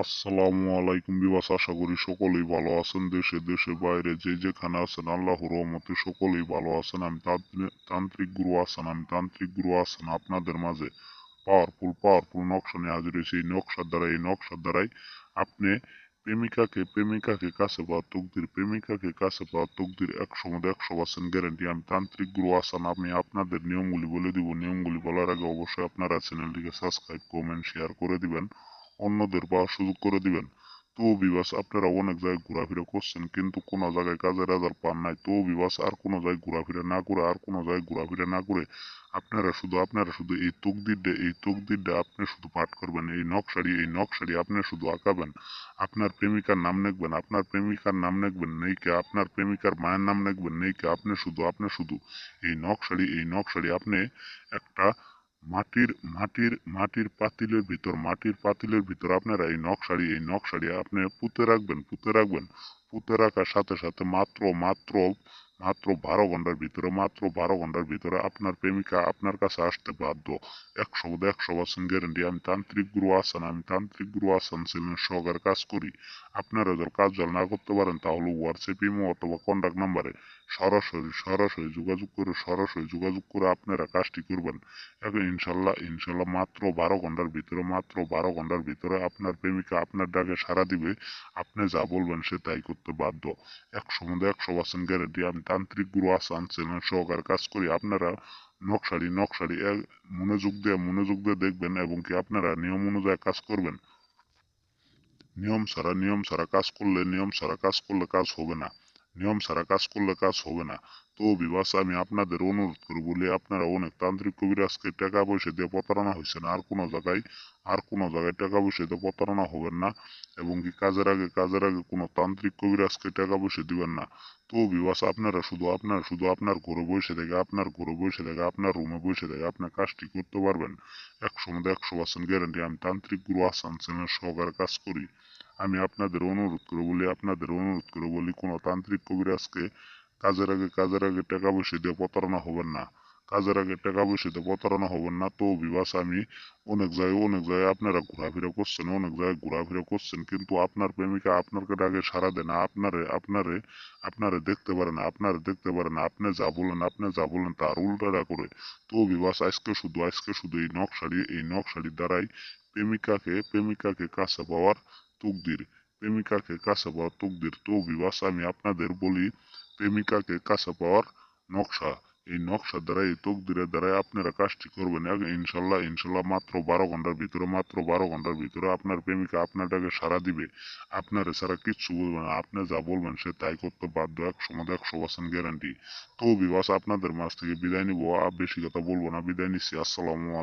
আসসালামু আলাইকুম বিবাস, আশা করি সকলেই ভালো আছেন। দেশে দেশে বাইরে যে যেখানে আছেন আল্লাহর রহমতে সকলেই ভালো আছেন। আমি তান্ত্রিক গুরু আছেন আপনাদের মাঝে পাওয়ারফুল নকশা নিয়ে হাজির হয়েছি। এই নকশার দ্বারাই আপনি প্রেমিকাকে কাছে পাওয়ার তকদির, একশো মধ্যে 100% গ্যারান্টি। আমি তান্ত্রিক গুরু আসান। আমি আপনাদের নিয়মগুলি বলে দিব। নিয়মগুলি বলার আগে অবশ্যই আপনারা চ্যানেলটিকে সাবস্ক্রাইব, কমেন্ট, শেয়ার করে দিবেন, অন্যদের পাওয়ার সুযোগ করে দিবেন। তো বিবাস, আপনারা অনেক জায়গায় ঘোরাফেরা করছেন কিন্তু কোনো জায়গায় কাজের রেজাল্ট পান নাই। তো বিবাস, আর কোনো জায়গায় ঘোরাফেরা না করে আপনারা শুধু এই তকদিরটা আপনি শুধু পাঠ করবেন। এই নকশাটি আপনি শুধু আঁকাবেন। আপনার প্রেমিকার নাম লিখবেন নেইকে, আপনার প্রেমিকার মায়ের নাম লিখবেন নেইকে। আপনি শুধু এই নকশাটি আপনি একটা মাটির পাতিলের ভিতর আপনারা এই নকশাটি আপনি পুঁতে রাখবেন। পুঁতে রাখার সাথে সাথে মাত্র 12 ঘন্টার ভিতরে আপনার প্রেমিকা আপনার কাছে আসতে বাধ্য। 100% গ্যারেন্টি। আমি তান্ত্রিক গুরু আসান চ্যানেল সহকারে কাজ করি। আপনারা যদি কাজ জল না করতে পারেন তাহলে হোয়াটসঅ্যাপ, ইমো অথবা কন্ট্যাক্ট নাম্বারে সরাসরি যোগাযোগ করে আপনারা কাজটি করবেন। এখন ইনশাল্লাহ মাত্র 12 ঘন্টার ভিতরে আপনার প্রেমিকা আপনার ডাকে সাড়া দিবে। আপনি যা বলবেন সে তাই করতে বাধ্য। 100% গ্যারেন্টি। আমি তান্ত্রিক গুরু আসান চ্যানেল সহকারে কাজ করি। আপনারা নকশাটি মনোযোগ দিয়ে দেখবেন এবং কি আপনারা নিয়ম অনুযায়ী কাজ করবেন। নিয়ম ছাড়া কাজ হবে না। তো বিবাস, আমি আপনাদের অনুরোধ করে বলি, আপনারা অনেক তান্ত্রিক কবিরাজকে টাকা পয়সা দিয়ে প্রতারণা হয়েছেন। আর কোনো জায়গায় টাকা পয়সা দিয়ে প্রতারণা হবেন না। এবং কি কাজের আগে কোনো তান্ত্রিক কবিরাজকে টাকা পয়সা দিবেন না। তো বিবাস, আপনারা শুধু আপনার রুমে বসে থেকে আপনার কাজটি করতে পারবেন। 100% গ্যারান্টি। আমি তান্ত্রিক গুরু আসান চ্যানেল সহকারে কাজ করি। আমি আপনাদের অনুরোধ করে বলি কোনো তান্ত্রিক কবিরাজকে কাজের আগে টাকা পয়সা দিয়ে প্রতারণা হবেন না। তো বিবাস, আমি অনেক জায়গায় আপনারা ঘোরাফেরা করছেন কিন্তু আপনার প্রেমিকা আপনার ডাকে সাড়া দেয় না। আপনারে দেখতে পারে না। আপনি যা বলেন তার উল্টাটা করে। তো বিবাস, আজকে শুধু এই নকশাটির দ্বারাই প্রেমিকাকে কাছে পাওয়ার তকদির তো বিবাস, আমি আপনাদের বলি, প্রেমিকাকে কাছে পাওয়ার নকশা। এই নকশার দ্বারা, এই তকদিরের দ্বারাই আপনারা কাজটি করবেন। ইনশাল্লাহ মাত্র 12 ঘন্টার ভিতরে আপনার প্রেমিকা আপনারটাকে সাড়া দিবে। আপনারা ছাড়া কিচ্ছু বলবে না। আপনি যা বলবেন সে তাই করতে বাধ্য। 100% গ্যারান্টি। তো বিবাস, আপনাদের মাঝ থেকে বিদায় নিবো। আর বেশি কথা বলবো না, বিদায় নিচ্ছি। আসসালামু আলাইকুম।